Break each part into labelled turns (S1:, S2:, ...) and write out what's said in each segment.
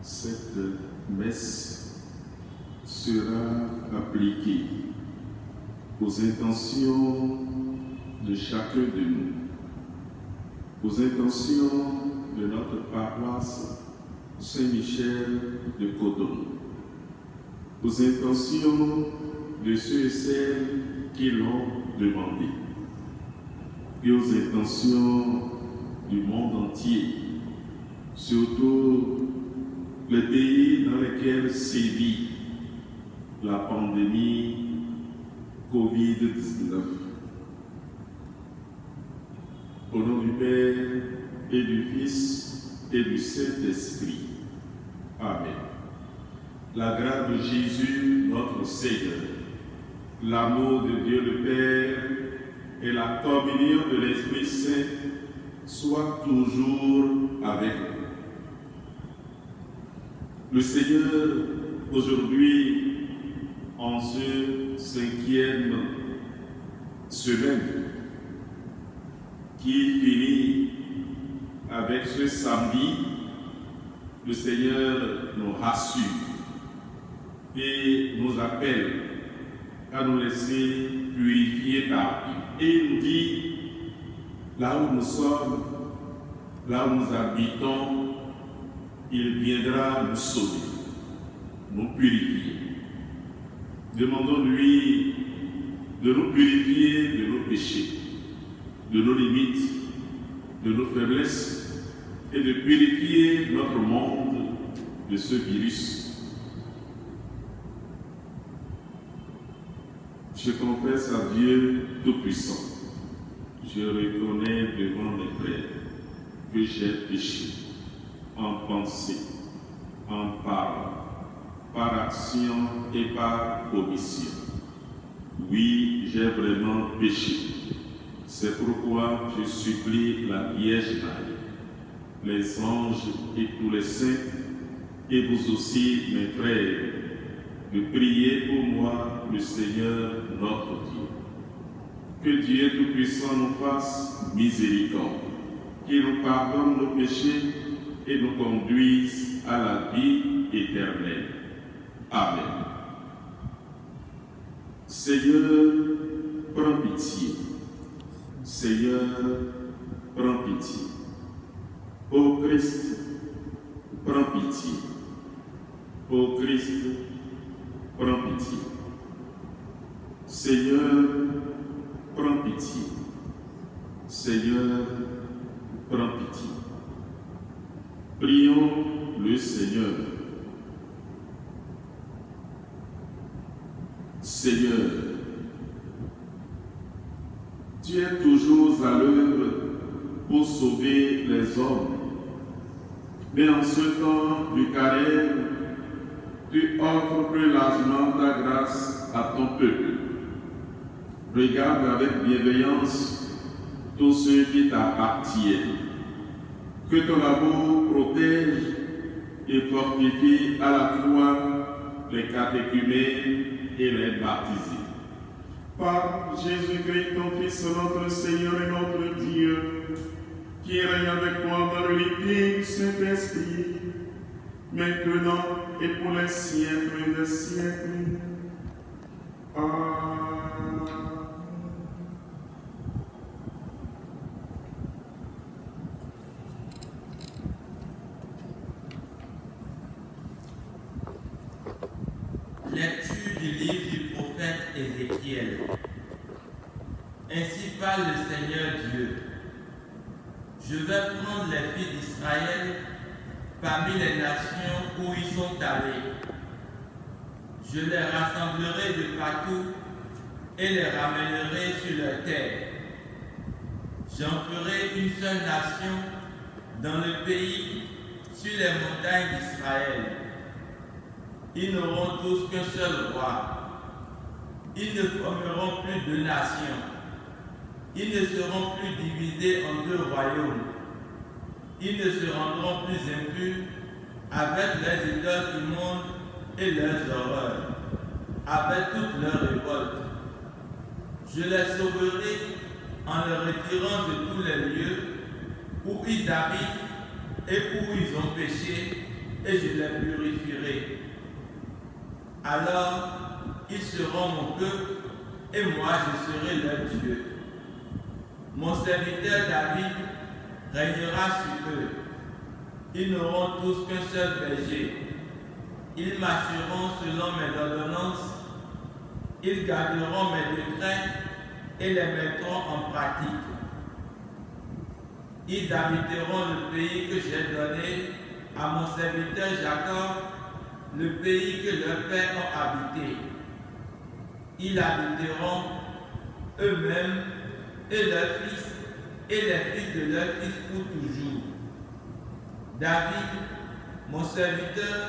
S1: Cette messe sera appliquée aux intentions de chacun de nous, aux intentions de notre paroisse Saint-Michel de Cotonou, aux intentions de ceux et celles qui l'ont demandé, et aux intentions du monde entier, surtout les pays dans lesquels sévit la pandémie Covid-19. Au nom du Père et du Fils et du Saint-Esprit. Amen. La grâce de Jésus, notre Seigneur, l'amour de Dieu le Père et la communion de l'Esprit Saint soient toujours avec nous. Le Seigneur, aujourd'hui, en ce 5e semaine, qui finit avec ce samedi, le Seigneur nous rassure et nous appelle à nous laisser purifier par lui. Et il nous dit, là où nous sommes, là où nous habitons, il viendra nous sauver, nous purifier. Demandons-lui de nous purifier de nos péchés, de nos limites, de nos faiblesses, et de purifier notre monde de ce virus. Je confesse à Dieu Tout-Puissant. Je reconnais devant mes frères que j'ai péché en pensée, en parole, par action et par omission. Oui, j'ai vraiment péché. C'est pourquoi je supplie la Vierge Marie, les anges et tous les saints, et vous aussi, mes frères, de prier pour moi, le Seigneur notre Dieu. Que Dieu Tout-Puissant nous fasse miséricorde, qu'il nous pardonne nos péchés et nous conduise à la vie éternelle. Amen. Seigneur, prends pitié. Seigneur, prends pitié. Ô Christ, prends pitié. Ô Christ, prends pitié. Seigneur, prends pitié. Seigneur, prends pitié. Prions le Seigneur. Seigneur, tu es toujours à l'œuvre pour sauver les hommes. Mais en ce temps du carême, tu offres plus largement ta grâce à ton peuple. Regarde avec bienveillance tous ceux qui t'appartiennent. Que ton amour protège et fortifie à la fois les catéchumènes et les baptisés. Par Jésus-Christ, ton Fils, notre Seigneur et notre Dieu, qui règne avec toi dans l'unité du Saint-Esprit, maintenant et pour les siècles des siècles. Amen.
S2: Lecture du livre du prophète Ézéchiel. Ainsi parle le Seigneur Dieu. Je vais prendre les filles d'Israël parmi les nations où ils sont allés. Je les rassemblerai de partout et les ramènerai sur leur terre. J'en ferai une seule nation dans le pays, sur les montagnes d'Israël. Ils n'auront tous qu'un seul roi. Ils ne formeront plus de nations. Ils ne seront plus divisés en deux royaumes. Ils ne se rendront plus impurs avec les idoles du monde et leurs horreurs. avec toute leur révolte. Je les sauverai en les retirant de tous les lieux où ils habitent et où ils ont péché, et je les purifierai. Alors, ils seront mon peuple, et moi je serai leur Dieu. Mon serviteur David régnera sur eux. Ils n'auront tous qu'un seul berger. Ils marcheront selon mes ordonnances. Ils garderont mes décrets et les mettront en pratique. Ils habiteront le pays que j'ai donné à mon serviteur Jacob, le pays que leurs pères ont habité. Ils habiteront eux-mêmes et leurs fils et les fils de leurs fils pour toujours. David, mon serviteur,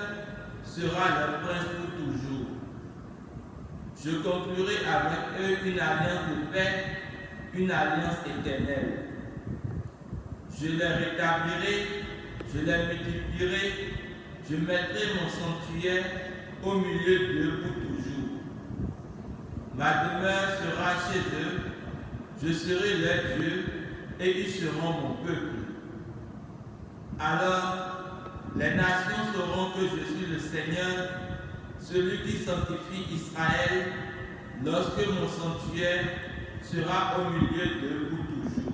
S2: sera leur prince pour toujours. Je conclurai avec eux une alliance de paix, une alliance éternelle. Je les rétablirai, je les multiplierai, je mettrai mon sanctuaire au milieu d'eux pour toujours. Ma demeure sera chez eux, je serai leur Dieu et ils seront mon peuple. Alors, les nations sauront que je suis le Seigneur, celui qui sanctifie Israël, lorsque mon sanctuaire sera au milieu d'eux pour toujours.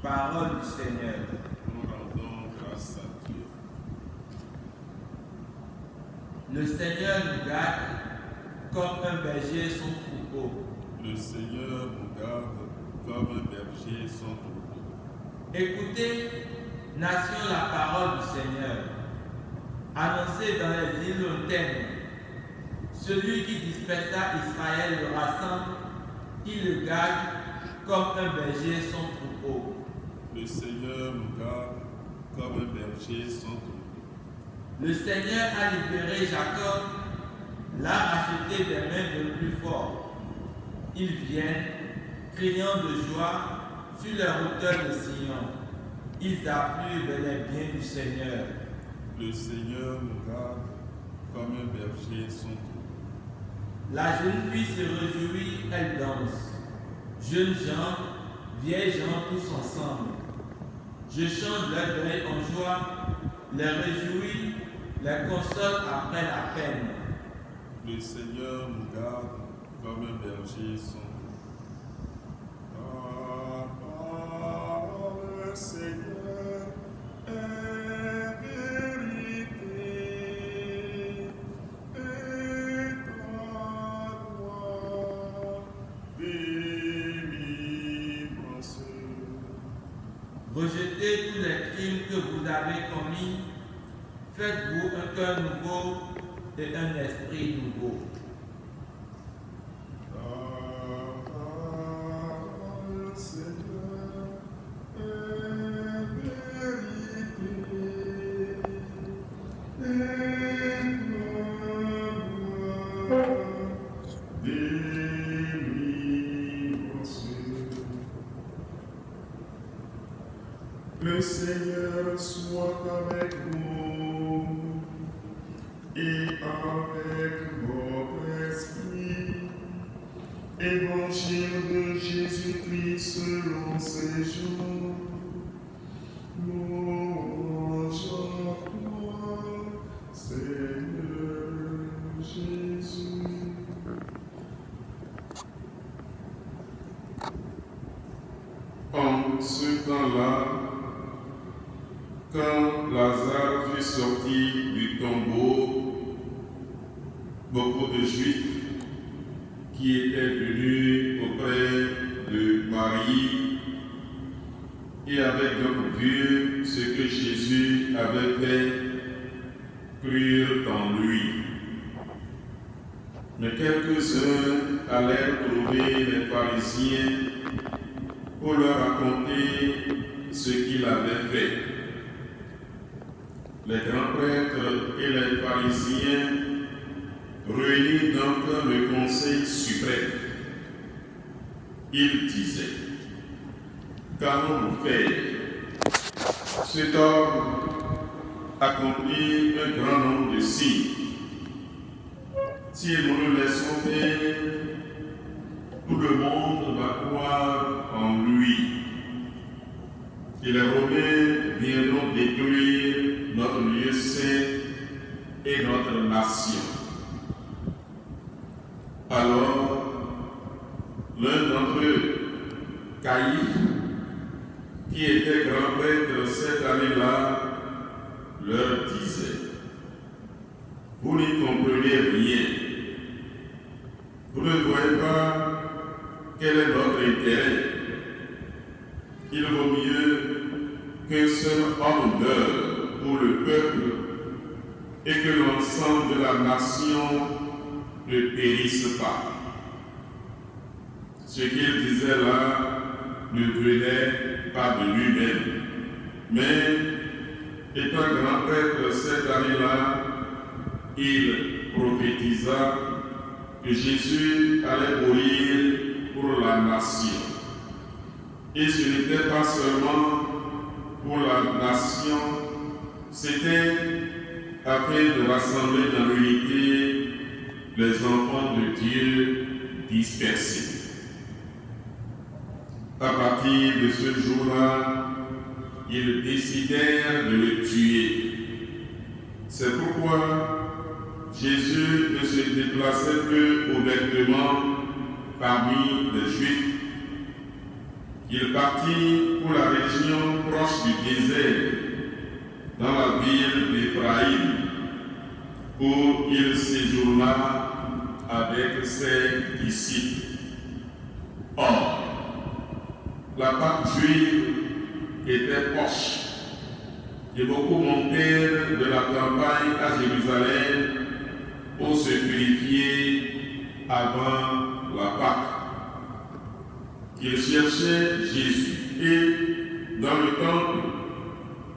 S2: Parole du Seigneur.
S1: Nous rendons grâce à Dieu.
S2: Le Seigneur nous garde comme un berger son troupeau.
S1: Le Seigneur nous garde comme un berger son troupeau.
S2: Écoutez, nation, la parole du Seigneur. Annoncez dans les îles lointaines. Celui qui dispersa Israël le rassemble, il le garde comme un berger son troupeau.
S1: Le Seigneur nous garde comme un berger son troupeau.
S2: Le Seigneur a libéré Jacob, l'a racheté des mains de plus forts. Ils viennent, criant de joie, sur les hauteurs de Sion. Ils affluent vers les biens du Seigneur.
S1: Le Seigneur nous garde comme un berger son troupeau.
S2: La jeune fille se réjouit, elle danse. Jeunes gens, vieilles gens, tous ensemble. Je chante leur deuil en joie, les réjouis, les console après la peine.
S1: Le Seigneur nous garde comme un berger son troupeau. Le Seigneur est vérité et ta loi délivrance.
S2: Rejetez tous les crimes que vous avez commis. Faites-vous un cœur nouveau et un esprit nouveau.
S1: Le Seigneur est vérité et ta loi délivrance. Le Seigneur soit avec vous et avec votre esprit. Évangile de Jésus-Christ selon ses jours. Louange à toi, Seigneur Jésus. En ce temps-là, quand Lazare fut sorti du tombeau, beaucoup de Juifs qui étaient venus auprès de Marie et avaient donc vu ce que Jésus avait fait, crurent en lui. Mais quelques-uns allèrent trouver les pharisiens pour leur raconter ce qu'il avait fait. Les grands prêtres et les pharisiens réunirent donc le conseil suprême. Ils disaient: qu'allons-nous faire? Cet homme accomplit un grand nombre de signes. si nous le laissons faire, tout le monde va croire en lui. Et les Romains viendront détruire notre lieu saint et notre nation. Alors, l'un d'entre eux, Caïphe, qui était grand prêtre cette année-là, leur disait: vous n'y comprenez rien. Vous ne voyez pas quel est notre intérêt. Il vaut mieux qu'un seul homme meure pour le peuple et que l'ensemble de la nation ne périsse pas. Ce qu'il disait là ne venait pas de lui-même, mais étant grand prêtre cette année-là, il prophétisa que Jésus allait mourir pour la nation. Et ce n'était pas seulement pour la nation, c'était afin de rassembler dans l'unité les enfants de Dieu dispersés. À partir de ce jour-là, ils décidèrent de le tuer. C'est pourquoi Jésus ne se déplaçait que ouvertement parmi les Juifs. Il partit pour la région proche du désert, dans la ville d'Éphraïm, où il séjourna avec ses disciples. Or, la Pâque juive était proche, et beaucoup montèrent de la campagne à Jérusalem pour se purifier avant la Pâque. Ils cherchaient Jésus et dans le temple,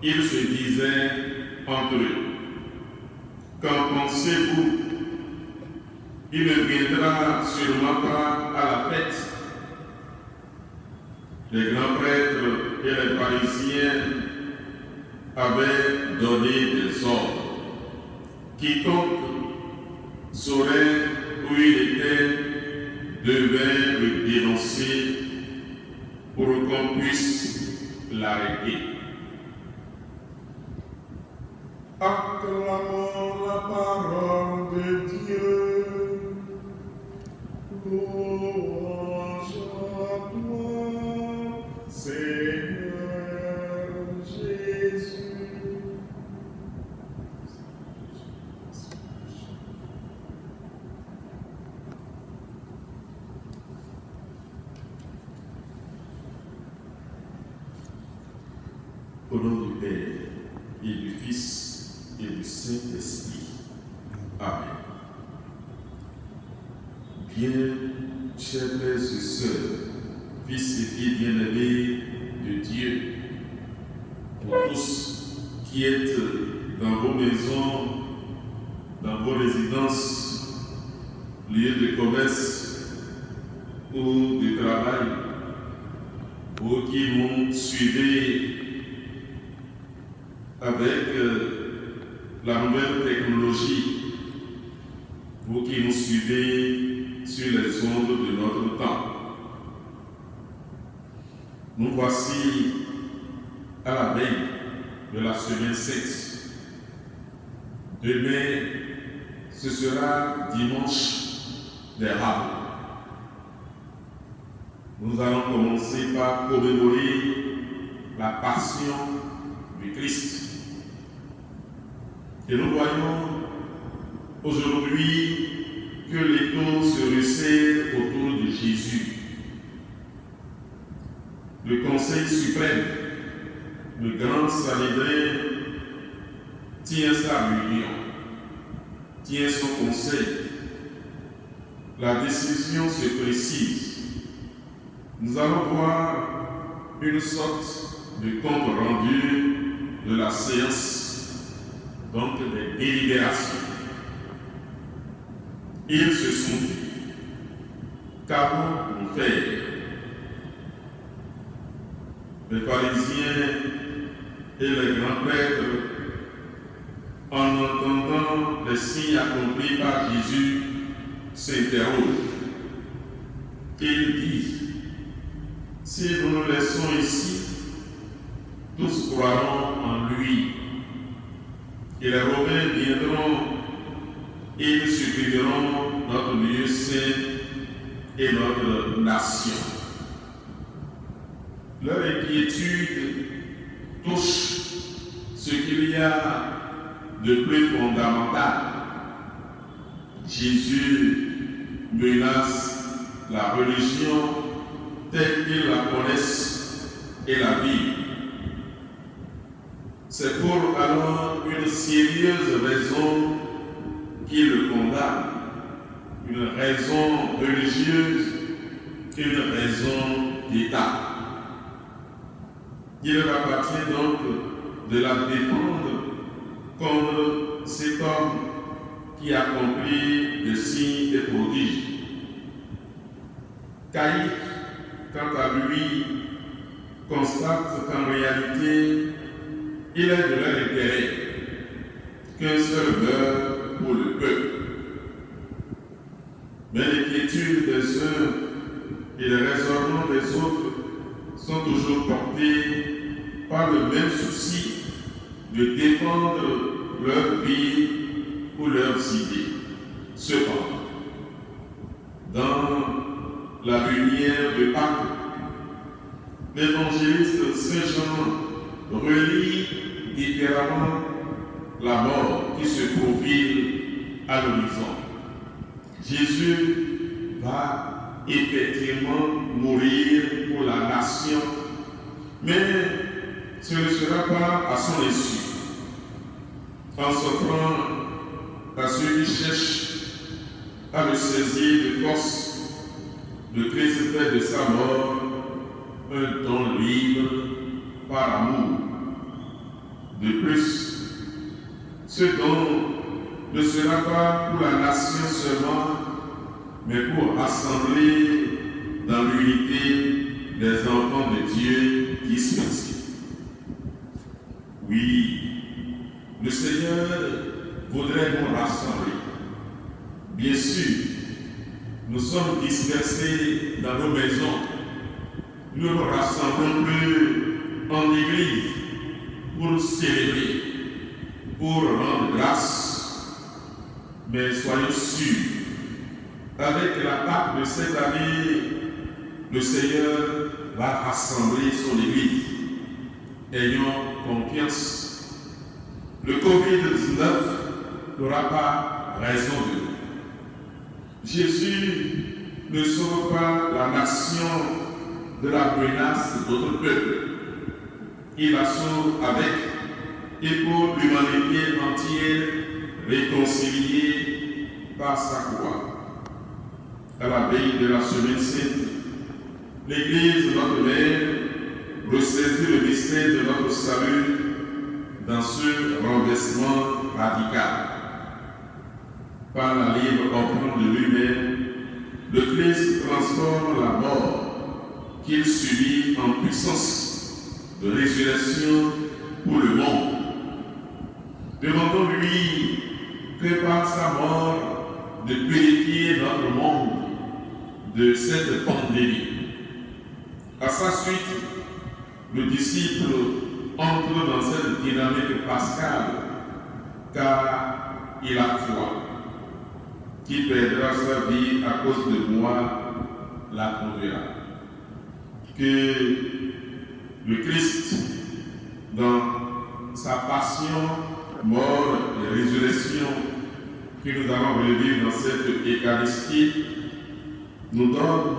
S1: ils se disaient entre eux: qu'en pensez-vous? Il ne viendra sûrement pas à la fête. Les grands prêtres et les pharisiens avaient donné des ordres. Quiconque saurait où il était devait le dénoncer pour qu'on puisse l'arrêter. Acclamons la parole de Dieu. Louange à toi, Seigneur Jésus. Au nom du Père et du Fils et du Saint-Esprit. Amen. Bien, chers frères et sœurs, fils et filles bien-aimés de Dieu, vous tous qui êtes dans vos maisons, dans vos résidences, lieux de commerce ou de travail, vous qui nous suivez avec la nouvelle technologie, vous qui nous suivez sur les ondes de notre temps. Nous voici à la veille de la semaine 7. Demain, ce sera dimanche des Rameaux. Nous allons commencer par commémorer la passion du Christ. Et nous voyons aujourd'hui que l'étau se resserre autour de Jésus. Le Conseil suprême, le grand Sanhédrin, tient sa réunion, tient son conseil. La décision se précise. Nous allons voir une sorte de compte rendu de la séance, donc des délibérations. Ils se sont dit: qu'avons-nous faire? Les pharisiens et les grands prêtres, en entendant les signes accomplis par Jésus, s'interrogent. Ils disent, si nous nous laissons ici, tous croiront en lui. Et les Romains viendront et ils supprimeront notre lieu saint et notre nation. Leur inquiétude touche ce qu'il y a de plus fondamental. Jésus menace la religion telle qu'ils la connaissent et la vivent. C'est pour alors une sérieuse raison qui le condamne, une raison religieuse, une raison d'État. Il leur appartient donc de la défendre contre cet homme qui accomplit des signes et prodiges. Caïphe, quant à lui, constate qu'en réalité, il est de leur intérêt qu'un seul meure pour le peuple. Mais l'inquiétude des uns et les raisonnements des autres sont toujours portés par le même souci de défendre leur vie ou leurs idées. Cependant, dans la lumière de Pâques, l'évangéliste Saint Jean relie différemment la mort qui se profile à l'horizon. Jésus va effectivement mourir pour la nation, mais ce ne sera pas à son insu. En s'offrant à ceux qui cherchent à le saisir de force, le Christ fait de sa mort un don libre par amour. De plus, ce don ne sera pas pour la nation seulement, mais pour rassembler dans l'unité les enfants de Dieu dispersés. Oui, le Seigneur voudrait nous rassembler. Bien sûr, nous sommes dispersés dans nos maisons. Nous ne nous rassemblons plus en église pour célébrer, pour rendre grâce. Mais soyons sûrs, avec la Pâque de cette année, le Seigneur va rassembler son Église. Ayons confiance. Le Covid-19 n'aura pas raison de nous. Jésus ne sauve pas la nation de la menace d'autres peuples. Il la sauve avec et pour l'humanité entière réconciliée par sa croix. À la veille de la Semaine Sainte, l'Église, notre Mère, ressaisit le mystère de notre salut dans ce renversement radical. Par la libre offrande de lui-même, le Christ transforme la mort qu'il subit en puissance de résurrection pour le monde. Demandons-lui que par sa mort de purifier notre monde de cette pandémie. À sa suite, le disciple entre dans cette dynamique pascale car il a foi. Qui perdra sa vie à cause de moi la trouvera. Que le Christ, dans sa passion, mort et résurrection que nous allons revivre dans cette Eucharistie, nous donne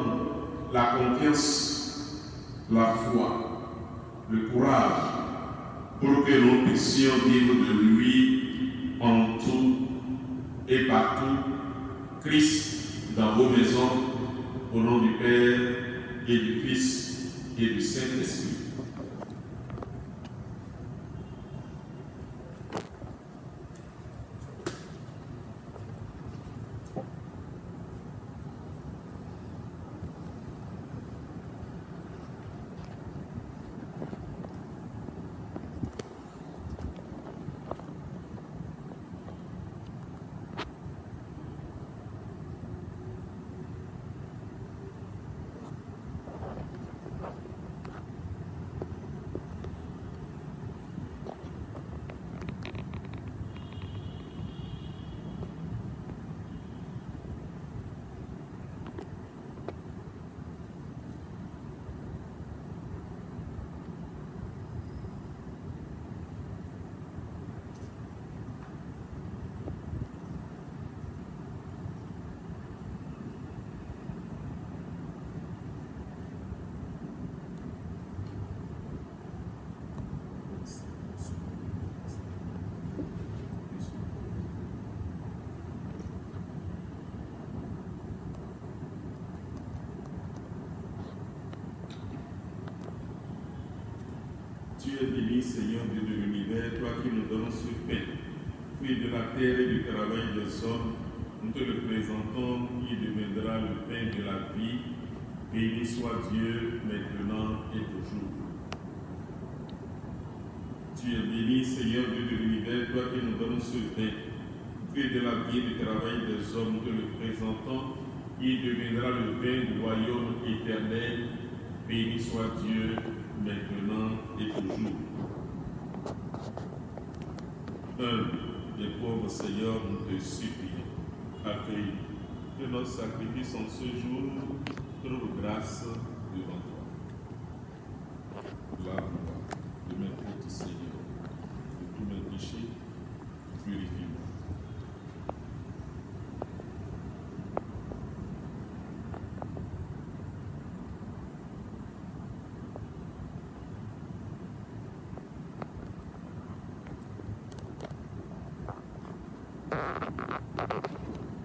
S1: la confiance, la foi, le courage pour que nous puissions vivre de lui en tout et partout. Christ dans vos maisons, au nom du Père et du Fils et du Saint-Esprit. Tu es béni, Seigneur Dieu de l'univers, toi qui nous donnes ce pain, fruit de la terre et du travail des hommes. Nous te le présentons, qui deviendra le pain de la vie. Béni soit Dieu, maintenant et toujours. Tu es béni, Seigneur Dieu de l'univers, toi qui nous donnes ce pain, fruit de la vie et du travail des hommes. Nous te le présentons, qui deviendra le pain du royaume éternel. Béni soit Dieu, maintenant et toujours. Des pauvres Seigneur, nous te supplions, accueille que notre sacrifice en ce jour trouve grâce devant toi. Lave-moi de mes fautes, Seigneur, de tous mes péchés, purifie-moi.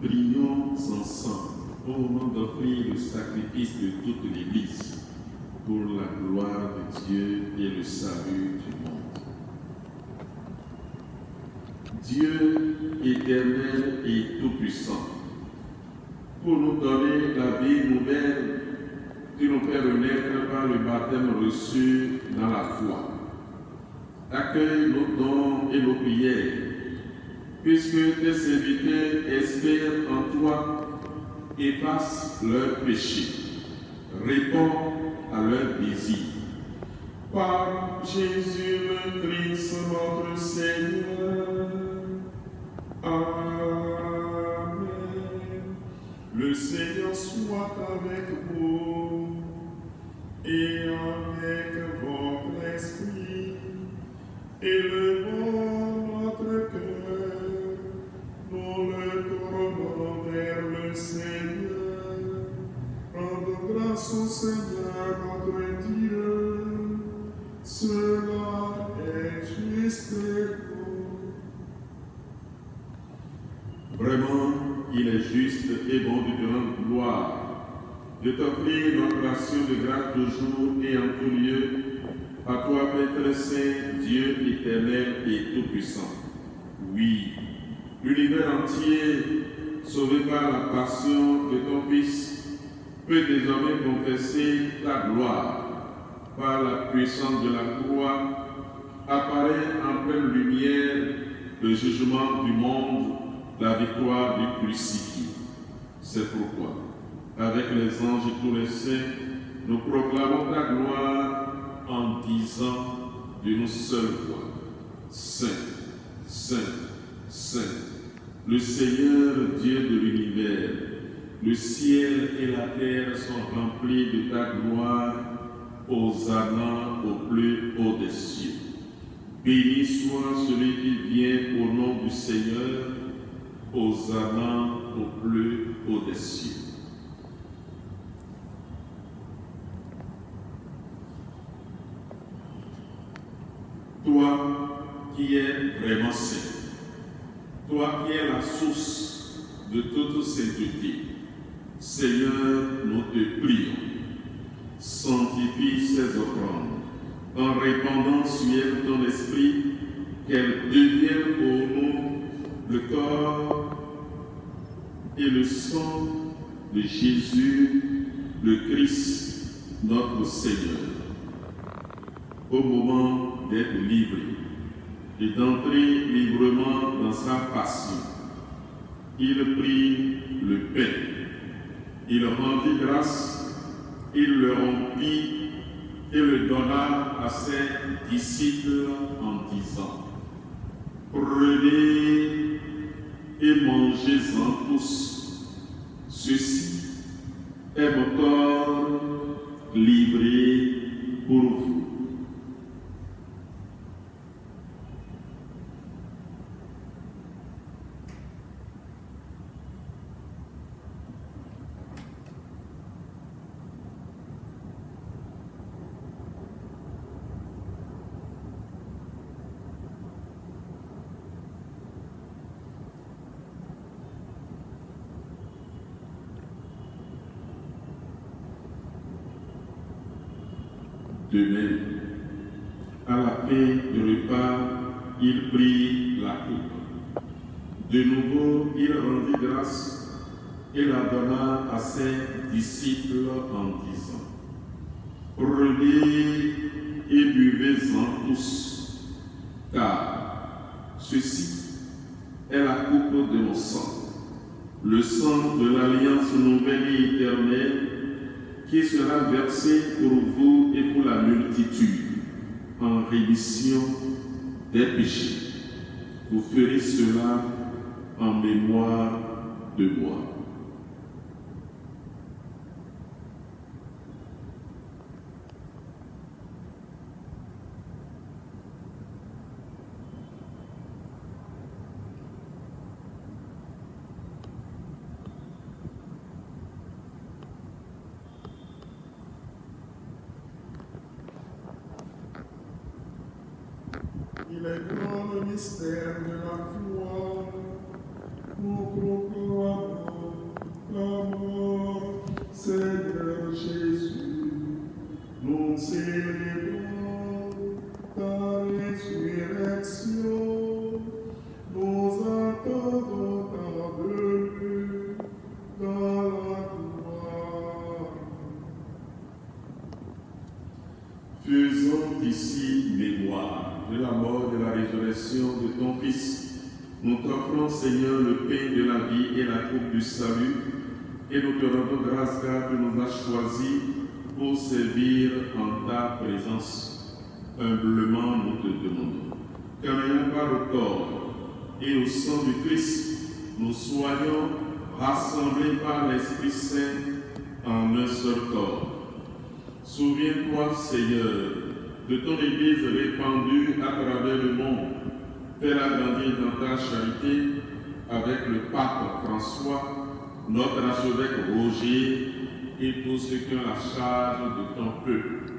S1: Prions ensemble au moment d'offrir le sacrifice de toute l'Église pour la gloire de Dieu et le salut du monde. Dieu éternel et tout-puissant, pour nous donner la vie nouvelle, tu nous fais renaître par le baptême reçu dans la foi. Accueille nos dons et nos prières, puisque tes serviteurs espèrent en toi, efface leurs péchés, réponds à leurs désirs. Par Jésus le Christ, notre Seigneur. Amen. Le Seigneur soit avec vous et avec votre esprit. Élevons notre cœur, nous le tournons vers le Seigneur. Rendons grâce au Seigneur notre Dieu. Cela est juste et bon. Vraiment, il est juste et bon de te rendre gloire, de t'offrir notre action de grâce toujours et en tout lieu, à toi, Père très saint, Dieu éternel et tout-puissant. Oui, l'univers entier, sauvé par la passion de ton Fils, peut désormais confesser ta gloire. Par la puissance de la croix, apparaît en pleine lumière le jugement du monde, la victoire du crucifié. C'est pourquoi, avec les anges et tous les saints, nous proclamons ta gloire en disant d'une seule voix, Saint, Saint, Saint, le Seigneur Dieu de l'univers. Le ciel et la terre sont remplis de ta gloire. Hosanna au plus haut des cieux. Béni soit celui qui vient au nom du Seigneur. Hosanna au plus haut des cieux. Toi qui es vraiment saint, toi qui es la source de toute sainteté, Seigneur, nous te prions. Sanctifie ces offrandes, en répandant sur elles ton esprit, qu'elles deviennent pour nous le corps et le sang de Jésus, le Christ, notre Seigneur. Au moment d'être livré et d'entrer librement dans sa passion, il prit le pain, il rendit grâce, il le rompit et le donna à ses disciples en disant, prenez et mangez-en tous. Ceci est mon corps livré pour vous. De même, À la fin du repas, il prit la coupe. De nouveau, il rendit grâce et la donna à ses disciples en disant: Prenez et buvez-en tous, car ceci est la coupe de mon sang, le sang de l'alliance nouvelle et éternelle, qui sera versé pour vous et pour la multitude en rémission des péchés. Vous ferez cela en mémoire de moi.
S3: Il est grand le mystère de la foi. Nous proclamons ta mort, Seigneur Jésus. Nous célébrons ta résurrection. Nous attendons ta venue dans la gloire.
S1: Faisons ici mémoire de la mort et de la résurrection de ton Fils. Nous t'offrons, Seigneur, le pain de la vie et la coupe du salut, et nous te rendons grâce car tu nous as choisis pour servir en ta présence. Humblement, nous te demandons qu'en ayant part au corps et au sang du Christ, nous soyons rassemblés par l'Esprit Saint en un seul corps. Souviens-toi, Seigneur, de ton Église répandue à travers le monde. Fais-la grandir dans ta charité avec le pape François, notre archevêque Roger et tous ceux qui ont la charge de ton peuple.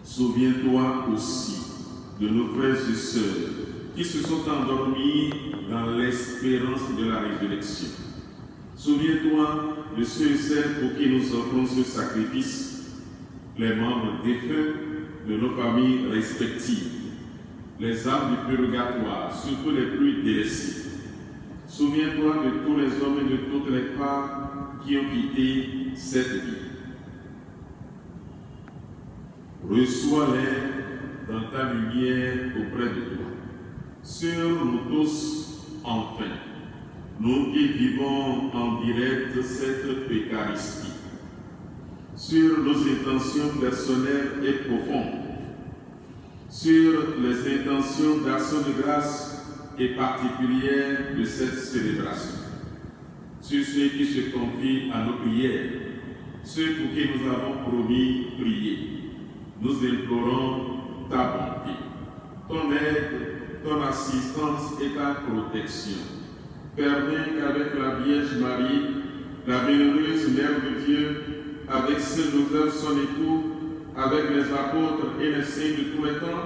S1: Souviens-toi aussi de nos frères et sœurs qui se sont endormis dans l'espérance de la résurrection. Souviens-toi de ceux et celles pour qui nous offrons ce sacrifice, les membres défunts de nos familles respectives, les âmes du purgatoire, surtout les plus délaissés. Souviens-toi de tous les hommes et de toutes les femmes qui ont quitté cette vie. Reçois-les dans ta lumière auprès de toi. Sur nous tous, enfin, nous qui vivons en direct cette Eucharistie, sur nos intentions personnelles et profondes, sur les intentions d'action de grâce et particulière de cette célébration, sur ceux qui se confient à nos prières, ceux pour qui nous avons promis prier. Nous implorons ta bonté, ton aide, ton assistance et ta protection. Permets qu'avec la Vierge Marie, la bienheureuse Mère de Dieu, avec Saint-Joseph, son époux, avec les apôtres et les saints de tous les temps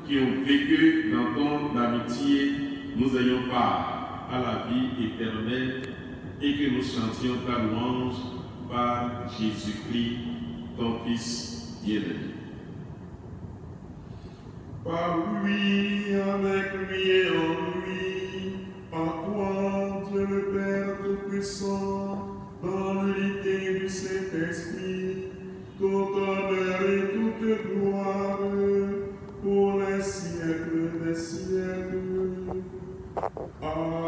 S1: qui ont vécu dans ton amitié, nous ayons part à la vie éternelle et que nous chantions ta louange par Jésus-Christ, ton Fils bien-aimé.
S3: Par lui, avec lui et en lui, en toi, Dieu le Père Tout-Puissant, dans l'unité du Saint-Esprit, tout honneur et toute gloire, pour les siècles des siècles. Amen.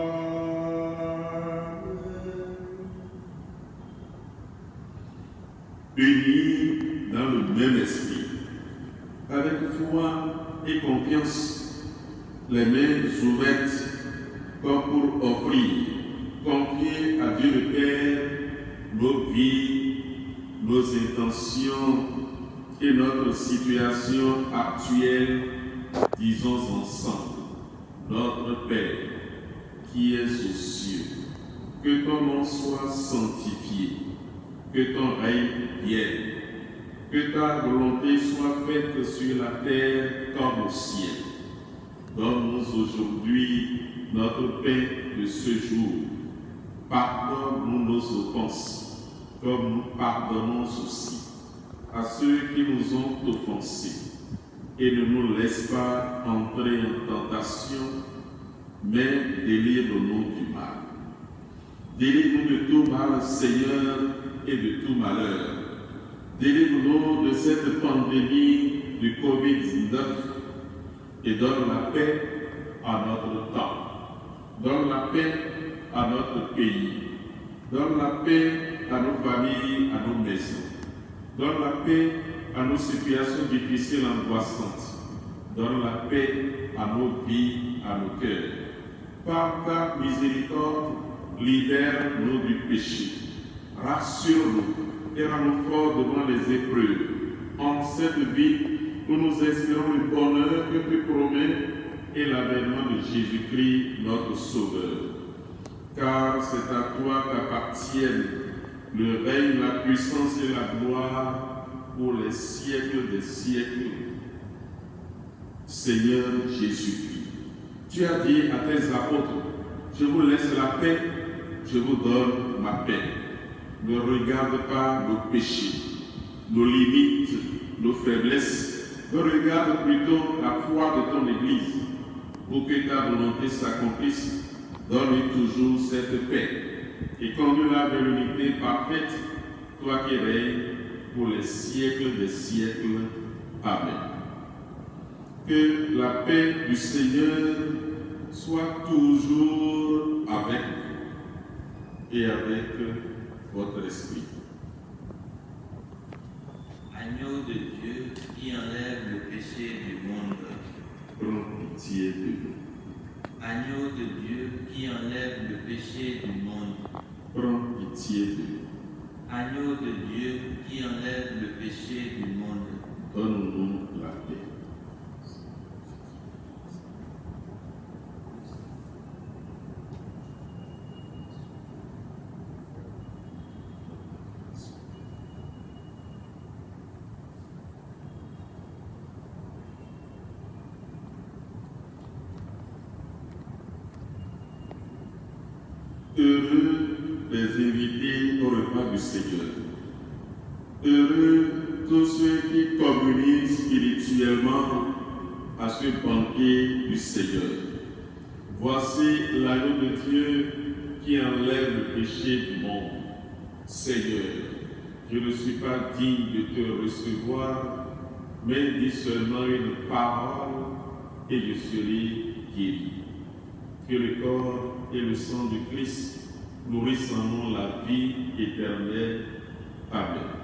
S1: Unis dans le même esprit, avec foi et confiance, les mains ouvertes comme pour offrir, confier à Dieu le Père nos vies, nos intentions et notre situation actuelle, disons ensemble: Notre Père qui es aux cieux, que ton nom soit sanctifié, que ton règne vienne, que ta volonté soit faite sur la terre comme au ciel. Donne-nous aujourd'hui notre pain de ce jour. Pardonne-nous nos offenses, comme nous pardonnons aussi à ceux qui nous ont offensés. et ne nous laisse pas entrer en tentation, mais délivre-nous du mal. Délivre-nous de tout mal, Seigneur, et de tout malheur. Délivre-nous de cette pandémie du Covid-19 et donne la paix à notre temps. Donne la paix à notre pays. Donne la paix à nos familles, à nos maisons. Donne la paix à nos situations difficiles, angoissantes. Donne la paix à nos vies, à nos cœurs. Par ta miséricorde, libère-nous du péché. Rassure-nous et rends-nous forts devant les épreuves. En cette vie où nous espérons le bonheur que tu promets et l'avènement de Jésus-Christ, notre Sauveur. Car c'est à toi qu'appartiennent le règne, la puissance et la gloire pour les siècles des siècles. Seigneur Jésus-Christ, tu as dit à tes apôtres, je vous laisse la paix, je vous donne ma paix. Ne regarde pas nos péchés, nos limites, nos faiblesses. Ne regarde plutôt la foi de ton Église. Pour que ta volonté s'accomplisse, donne-lui toujours cette paix et conduis-la vers l'unité parfaite, toi qui règnes pour les siècles des siècles. Amen. Que la paix du Seigneur soit toujours avec vous et avec votre esprit.
S2: Agneau de Dieu qui enlève le péché du monde.
S1: Prends pitié de nous.
S2: Agneau de Dieu qui enlève le péché du monde.
S1: Prends pitié de nous.
S2: Agneau de Dieu qui enlève le péché du monde.
S1: Donne-nous la paix. Heureux les invités au repas du Seigneur. Heureux tous ceux qui communient spirituellement à ce banquet du Seigneur. Voici l'agneau de Dieu qui enlève le péché du monde. Seigneur, je ne suis pas digne de te recevoir, mais dis seulement une parole et je serai guéri. Que le corps et le sang du Christ nourrissent en nous la vie éternelle. Amen.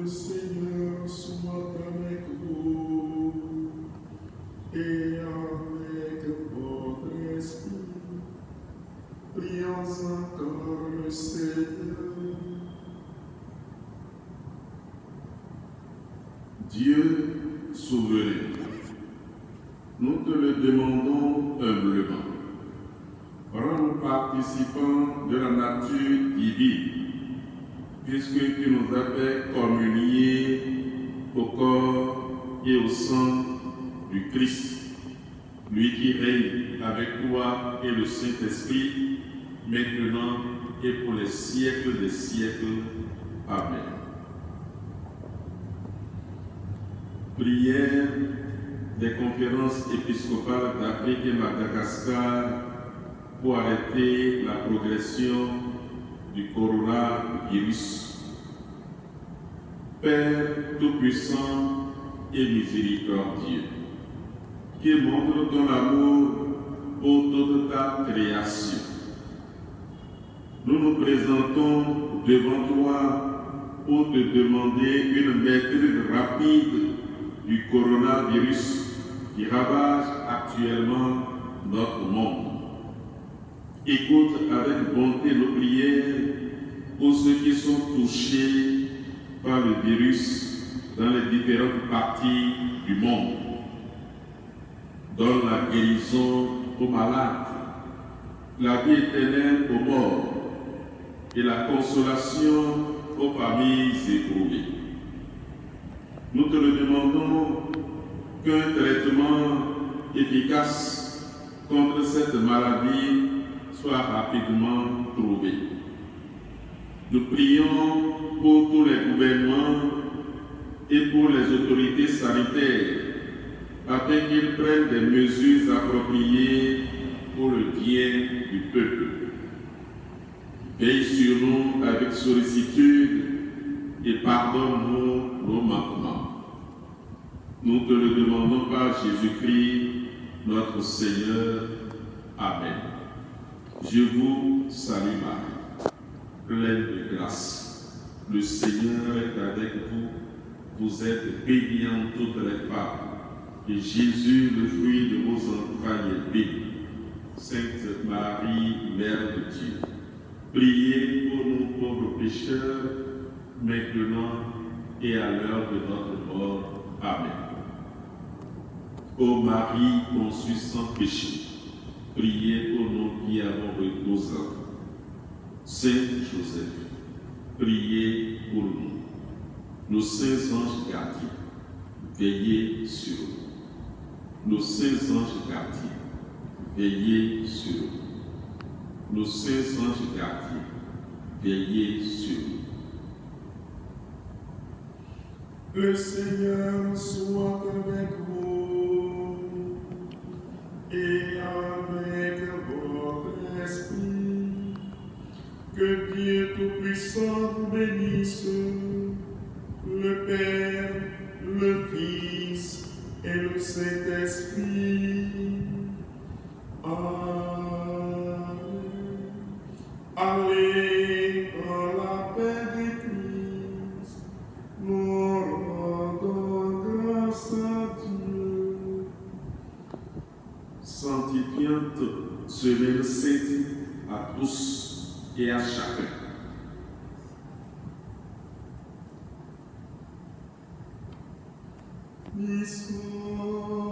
S3: Seigneur soit avec vous et avec votre esprit. Prions encore le Seigneur.
S1: Dieu souverain, nous te le demandons humblement. Rends-nous participants de la nature divine, puisque tu nous as fait communier au corps et au sang du Christ, lui qui règne avec toi et le Saint-Esprit, maintenant et pour les siècles des siècles. Amen. Prière des conférences épiscopales d'Afrique et Madagascar pour arrêter la progression du coronavirus. Père Tout-Puissant et miséricordieux, qui montre ton amour pour toute ta création, nous nous présentons devant toi pour te demander une maîtrise rapide du coronavirus qui ravage actuellement notre monde. Écoute avec bonté nos prières pour ceux qui sont touchés par le virus dans les différentes parties du monde. Donne la guérison aux malades, la vie éternelle aux morts et la consolation aux familles éprouvées. Nous te le demandons qu'un traitement efficace contre cette maladie soit rapidement trouvé. Nous prions pour tous les gouvernements et pour les autorités sanitaires afin qu'ils prennent des mesures appropriées pour le bien du peuple. Veille sur nous avec sollicitude et pardonne-nous nos manquements. Nous te le demandons par Jésus-Christ, notre Seigneur. Amen. Je vous salue Marie, pleine de grâce. Le Seigneur est avec vous. Vous êtes bénie en toutes les femmes. Et Jésus, le fruit de vos entrailles, est béni. Sainte Marie, Mère de Dieu, priez pour nous pauvres pécheurs, maintenant et à l'heure de notre mort. Amen. Ô Marie conçue sans péché, priez pour nous qui avons recours à vous. Saint Joseph, priez pour nous. Nos saints anges gardiens, veillez sur nous. Nos saints anges gardiens, veillez sur nous. Nos saints anges gardiens, veillez sur nous.
S3: Le Seigneur soit avec vous et avec votre esprit. Que Dieu Tout-Puissant vous bénisse, le Père, le Fils et le Saint-Esprit. Amen. Allez dans la paix du Christ. Nous rendons grâce à Dieu.
S1: Sanctifiante semaine sainte à tous et à chacun.
S3: Mission.